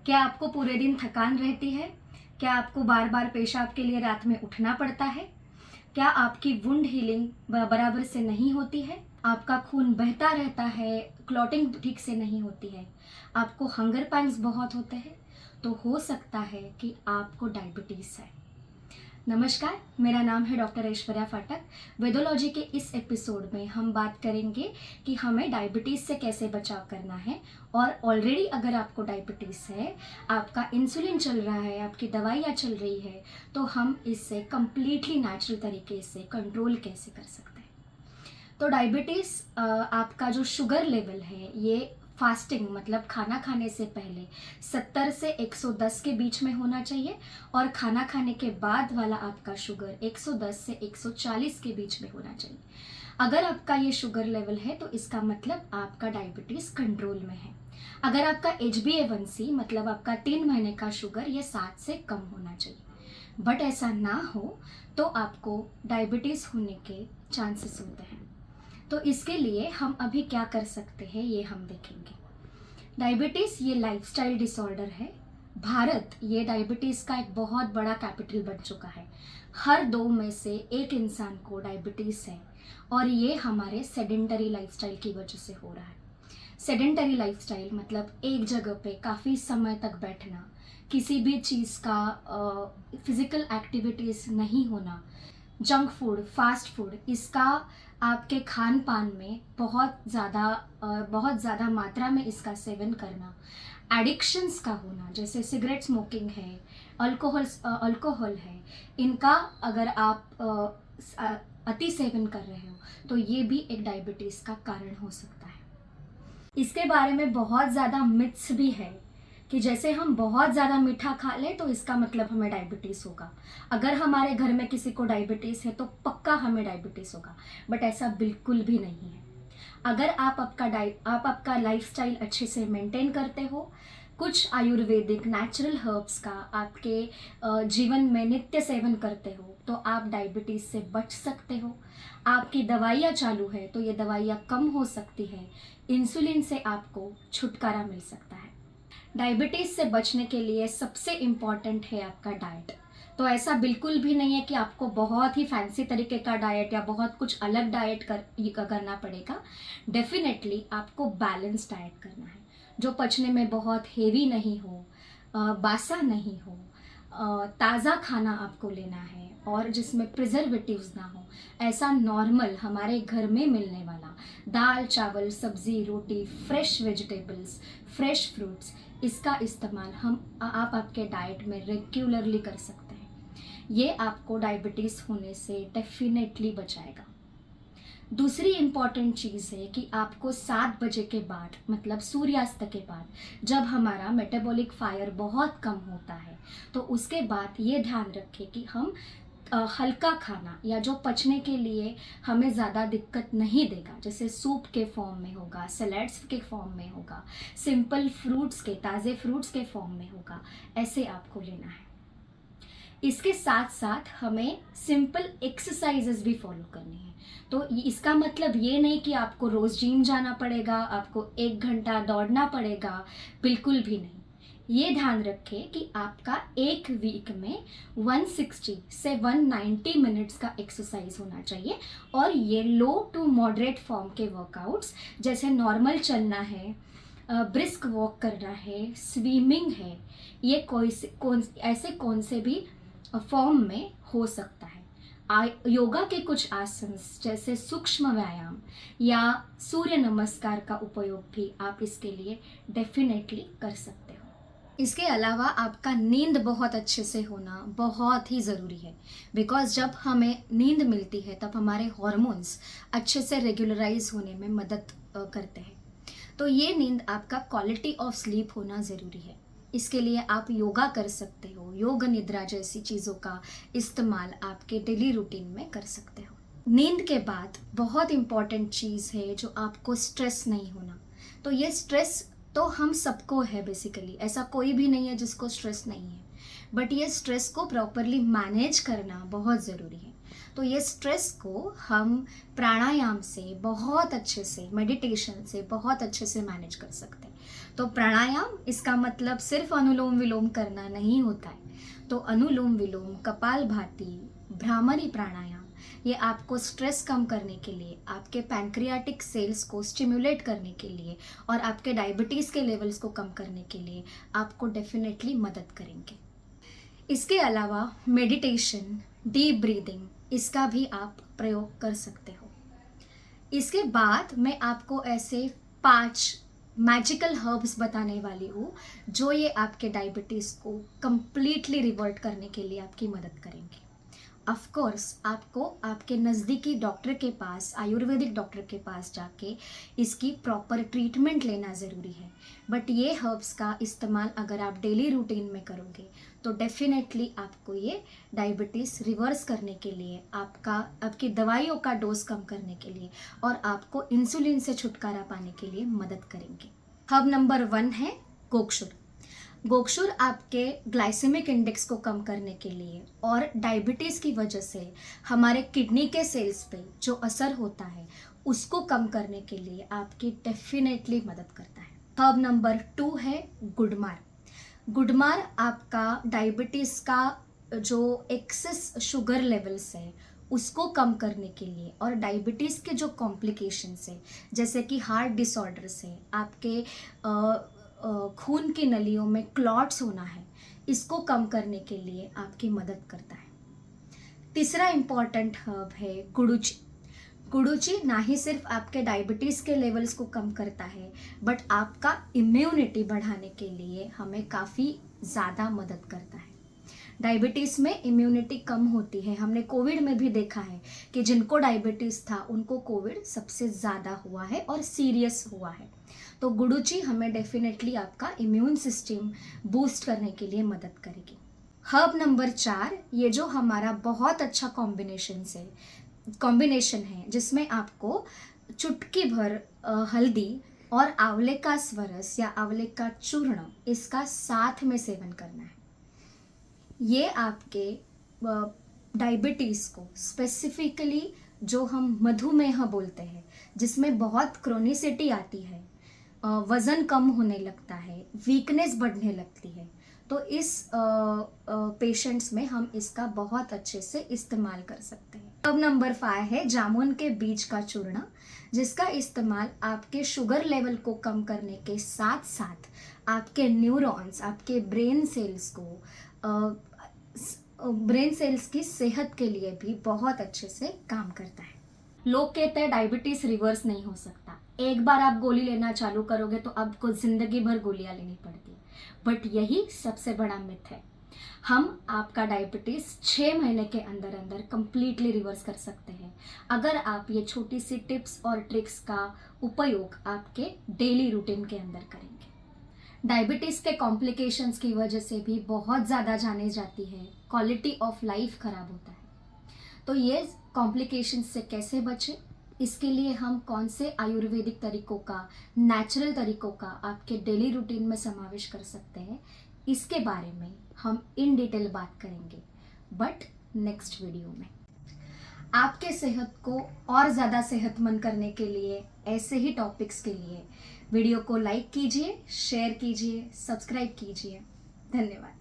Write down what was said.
क्या आपको पूरे दिन थकान रहती है? क्या आपको बार बार पेशाब के लिए रात में उठना पड़ता है? क्या आपकी वुंड हीलिंग बराबर से नहीं होती है? आपका खून बहता रहता है, क्लॉटिंग ठीक से नहीं होती है, आपको हंगर पैंग्स बहुत होते हैं, तो हो सकता है कि आपको डायबिटीज़ है। नमस्कार, मेरा नाम है डॉक्टर ऐश्वर्या फाटक। वेदोलॉजी के इस एपिसोड में हम बात करेंगे कि हमें डायबिटीज़ से कैसे बचाव करना है। और ऑलरेडी अगर आपको डायबिटीज़ है, आपका इंसुलिन चल रहा है, आपकी दवाइयाँ चल रही है, तो हम इससे कम्प्लीटली नेचुरल तरीके से कंट्रोल कैसे कर सकते हैं। तो डायबिटीज़ आपका जो शुगर लेवल है, ये फास्टिंग मतलब खाना खाने से पहले 70 से 110 के बीच में होना चाहिए, और खाना खाने के बाद वाला आपका शुगर 110 से 140 के बीच में होना चाहिए। अगर आपका ये शुगर लेवल है तो इसका मतलब आपका डायबिटीज़ कंट्रोल में है। अगर आपका HbA1c मतलब आपका 3 महीने का शुगर ये 7 से कम होना चाहिए। बट ऐसा ना हो तो आपको डायबिटीज़ होने के चांसेस होते हैं। तो इसके लिए हम अभी क्या कर सकते हैं ये हम देखेंगे। डायबिटीज़ ये लाइफस्टाइल डिसऑर्डर है। भारत ये डायबिटीज़ का एक बहुत बड़ा कैपिटल बन चुका है। हर 2 में से 1 इंसान को डायबिटीज़ है, और ये हमारे सेडेंटरी लाइफस्टाइल की वजह से हो रहा है। सेडेंटरी लाइफस्टाइल मतलब एक जगह पे काफ़ी समय तक बैठना, किसी भी चीज़ का फिज़िकल एक्टिविटीज़ नहीं होना, जंक फूड, फास्ट फूड, इसका आपके खान पान में बहुत ज़्यादा मात्रा में इसका सेवन करना, एडिक्शंस का होना, जैसे सिगरेट स्मोकिंग है, अल्कोहल है, इनका अगर आप अति सेवन कर रहे हो तो ये भी एक डायबिटीज़ का कारण हो सकता है। इसके बारे में बहुत ज़्यादा मिथ्स भी है कि जैसे हम बहुत ज़्यादा मीठा खा लें तो इसका मतलब हमें डायबिटीज़ होगा। अगर हमारे घर में किसी को डायबिटीज़ है तो पक्का हमें डायबिटीज़ होगा, बट ऐसा बिल्कुल भी नहीं है। अगर आप आपका लाइफस्टाइल अच्छे से मेंटेन करते हो, कुछ आयुर्वेदिक नेचुरल हर्ब्स का आपके जीवन में नित्य सेवन करते हो, तो आप डायबिटीज़ से बच सकते हो। आपकी दवाइयाँ चालू है तो ये दवाइयाँ कम हो सकती है। इंसुलिन से आपको छुटकारा मिल सकता है। डायबिटीज़ से बचने के लिए सबसे इम्पॉर्टेंट है आपका डाइट। तो ऐसा बिल्कुल भी नहीं है कि आपको बहुत ही फैंसी तरीके का डाइट या बहुत कुछ अलग डाइट करना पड़ेगा। डेफिनेटली आपको बैलेंस डाइट करना है, जो पचने में बहुत हेवी नहीं हो, बासा नहीं हो, ताज़ा खाना आपको लेना है, और जिसमें प्रिजर्वेटिव्स ना हो। ऐसा नॉर्मल हमारे घर में मिलने वाला दाल, चावल, सब्जी, रोटी, फ्रेश वेजिटेबल्स, फ्रेश फ्रूट्स, इसका इस्तेमाल आप आपके डाइट में रेगुलरली कर सकते हैं। ये आपको डायबिटीज़ होने से डेफिनेटली बचाएगा। दूसरी इम्पॉर्टेंट चीज़ है कि आपको 7 बजे के बाद मतलब सूर्यास्त के बाद, जब हमारा मेटाबॉलिक फायर बहुत कम होता है, तो उसके बाद ये ध्यान रखें कि हम हल्का खाना या जो पचने के लिए हमें ज़्यादा दिक्कत नहीं देगा, जैसे सूप के फॉर्म में होगा, सैलड्स के फॉर्म में होगा, सिंपल फ्रूट्स के, ताज़े फ्रूट्स के फॉर्म में होगा, ऐसे आपको लेना है। इसके साथ साथ हमें सिंपल एक्सरसाइजेस भी फॉलो करनी है। तो इसका मतलब ये नहीं कि आपको रोज़ जिम जाना पड़ेगा, आपको 1 घंटा दौड़ना पड़ेगा, बिल्कुल भी नहीं। ये ध्यान रखें कि आपका एक वीक में 160 से 190 मिनट्स का एक्सरसाइज होना चाहिए, और ये लो टू मॉडरेट फॉर्म के वर्कआउट्स, जैसे नॉर्मल चलना है, ब्रिस्क वॉक करना है, स्विमिंग है, ये ऐसे कौन से भी फॉर्म में हो सकता है। योगा के कुछ आसन जैसे सूक्ष्म व्यायाम या सूर्य नमस्कार का उपयोग भी आप इसके लिए डेफिनेटली कर सकते हो। इसके अलावा आपका नींद बहुत अच्छे से होना बहुत ही ज़रूरी है, बिकॉज जब हमें नींद मिलती है तब हमारे हॉर्मोन्स अच्छे से रेगुलराइज होने में मदद करते हैं। तो ये नींद आपका क्वालिटी ऑफ स्लीप होना ज़रूरी है। इसके लिए आप योगा कर सकते हो, योग निद्रा जैसी चीज़ों का इस्तेमाल आपके डेली रूटीन में कर सकते हो। नींद के बाद बहुत इम्पॉर्टेंट चीज़ है जो आपको स्ट्रेस नहीं होना। तो ये स्ट्रेस तो हम सबको है बेसिकली, ऐसा कोई भी नहीं है जिसको स्ट्रेस नहीं है, बट ये स्ट्रेस को प्रॉपरली मैनेज करना बहुत ज़रूरी है। तो ये स्ट्रेस को हम प्राणायाम से बहुत अच्छे से, मेडिटेशन से बहुत अच्छे से मैनेज कर सकते हैं। तो प्राणायाम इसका मतलब सिर्फ अनुलोम विलोम करना नहीं होता है। तो अनुलोम विलोम, कपालभाति, भ्रामरी प्राणायाम ये आपको स्ट्रेस कम करने के लिए, आपके पैंक्रियाटिक सेल्स को स्टिमुलेट करने के लिए और आपके डायबिटीज़ के लेवल्स को कम करने के लिए आपको डेफिनेटली मदद करेंगे। इसके अलावा मेडिटेशन, डीप ब्रीदिंग, इसका भी आप प्रयोग कर सकते हो। इसके बाद मैं आपको ऐसे 5 मैजिकल हर्ब्स बताने वाली हूँ जो ये आपके डायबिटीज़ को कंप्लीटली रिवर्ट करने के लिए आपकी मदद करेंगे। ऑफ कोर्स आपको आपके नज़दीकी डॉक्टर के पास, आयुर्वेदिक डॉक्टर के पास जाके इसकी प्रॉपर ट्रीटमेंट लेना ज़रूरी है। बट ये हर्ब्स का इस्तेमाल अगर आप डेली रूटीन में करोगे तो डेफिनेटली आपको ये डायबिटीज़ रिवर्स करने के लिए, आपकी दवाइयों का डोज कम करने के लिए और आपको इंसुलिन से छुटकारा पाने के लिए मदद करेंगे। हर्ब नंबर 1 है गोक्षुर। गोक्षुर आपके ग्लाइसेमिक इंडेक्स को कम करने के लिए और डायबिटीज़ की वजह से हमारे किडनी के सेल्स पे जो असर होता है उसको कम करने के लिए आपकी डेफिनेटली मदद करता है। हर्ब नंबर 2 है गुडमार। गुडमार आपका डायबिटीज़ का जो एक्सेस शुगर लेवल्स है उसको कम करने के लिए और डायबिटीज़ के जो कॉम्प्लिकेशंस है जैसे कि हार्ट डिसऑर्डर्स है, आपके खून की नलियों में क्लॉट्स होना है, इसको कम करने के लिए आपकी मदद करता है। तीसरा इम्पॉर्टेंट हर्ब है गुडुचि। गुडुचि ना ही सिर्फ आपके डायबिटीज़ के लेवल्स को कम करता है बट आपका इम्यूनिटी बढ़ाने के लिए हमें काफ़ी ज़्यादा मदद करता है। डायबिटीज़ में इम्यूनिटी कम होती है। हमने कोविड में भी देखा है कि जिनको डायबिटीज़ था उनको कोविड सबसे ज़्यादा हुआ है और सीरियस हुआ है। तो गुडुचि हमें डेफिनेटली आपका इम्यून सिस्टम बूस्ट करने के लिए मदद करेगी। हर्ब नंबर 4, ये जो हमारा बहुत अच्छा कॉम्बिनेशन है जिसमें आपको चुटकी भर हल्दी और आंवले का स्वरस या आंवले का चूर्ण इसका साथ में सेवन करना है। ये आपके डायबिटीज़ को, स्पेसिफिकली जो हम मधुमेह बोलते हैं जिसमें बहुत क्रोनिसिटी आती है, वज़न कम होने लगता है, वीकनेस बढ़ने लगती है, तो इस पेशेंट्स में हम इसका बहुत अच्छे से इस्तेमाल कर सकते हैं। अब नंबर 5 है जामुन के बीज का चूर्ण, जिसका इस्तेमाल आपके शुगर लेवल को कम करने के साथ साथ आपके न्यूरॉन्स, आपके ब्रेन सेल्स की सेहत के लिए भी बहुत अच्छे से काम करता है। लोग कहते हैं डायबिटीज़ रिवर्स नहीं हो सकता, एक बार आप गोली लेना चालू करोगे तो आपको ज़िंदगी भर गोलियां लेनी पड़ती है। बट यही सबसे बड़ा मिथ है। हम आपका डायबिटीज़ 6 महीने के अंदर अंदर कंप्लीटली रिवर्स कर सकते हैं अगर आप ये छोटी सी टिप्स और ट्रिक्स का उपयोग आपके डेली रूटीन के अंदर करेंगे। डायबिटीज़ के कॉम्प्लिकेशंस की वजह से भी बहुत ज़्यादा जाने जाती है, क्वालिटी ऑफ लाइफ ख़राब होता है। तो ये कॉम्प्लिकेशंस से कैसे बचें, इसके लिए हम कौन से आयुर्वेदिक तरीकों का, नेचुरल तरीकों का आपके डेली रूटीन में समावेश कर सकते हैं, इसके बारे में हम इन डिटेल बात करेंगे बट नेक्स्ट वीडियो में। आपके सेहत को और ज़्यादा सेहतमंद करने के लिए, ऐसे ही टॉपिक्स के लिए वीडियो को लाइक कीजिए, शेयर कीजिए, सब्सक्राइब कीजिए। धन्यवाद।